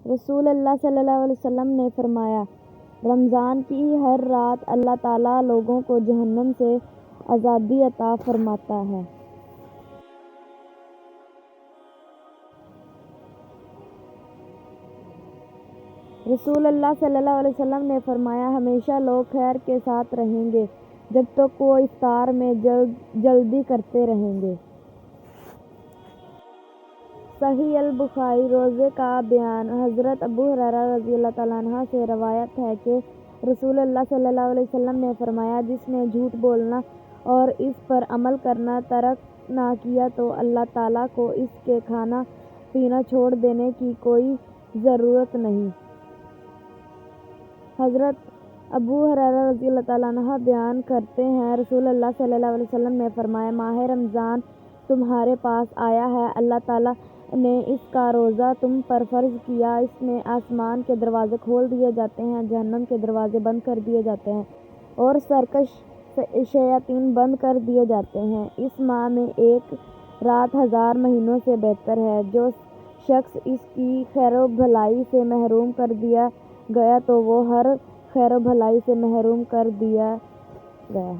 رسول اللہ صلی اللہ علیہ وسلم نے فرمایا، رمضان کی ہر رات اللہ تعالیٰ لوگوں کو جہنم سے آزادی عطا فرماتا ہے۔ رسول اللہ صلی اللہ علیہ وسلم نے فرمایا، ہمیشہ لوگ خیر کے ساتھ رہیں گے جب تک وہ افطار میں جلدی کرتے رہیں گے۔ صحیح البخاری۔ روزے کا بیان۔ حضرت ابو ہریرہ رضی اللہ تعالیٰ عنہ سے روایت ہے کہ رسول اللہ صلی اللہ علیہ وسلم نے فرمایا، جس نے جھوٹ بولنا اور اس پر عمل کرنا ترک نہ کیا تو اللہ تعالیٰ کو اس کے کھانا پینا چھوڑ دینے کی کوئی ضرورت نہیں۔ حضرت ابو ہریرہ رضی اللہ تعالیٰ عنہ بیان کرتے ہیں، رسول اللہ صلی اللہ علیہ وسلم نے فرمایا، ماہ رمضان تمہارے پاس آیا ہے، اللہ تعالیٰ نے اس کا روزہ تم پر فرض کیا، اس میں آسمان کے دروازے کھول دیے جاتے ہیں، جہنم کے دروازے بند کر دیے جاتے ہیں اور سرکش شیاطین بند کر دیے جاتے ہیں۔ اس ماہ میں ایک رات 1000 مہینوں سے بہتر ہے۔ جو شخص اس کی خیر و بھلائی سے محروم کر دیا گیا تو وہ ہر خیر و بھلائی سے محروم کر دیا گیا۔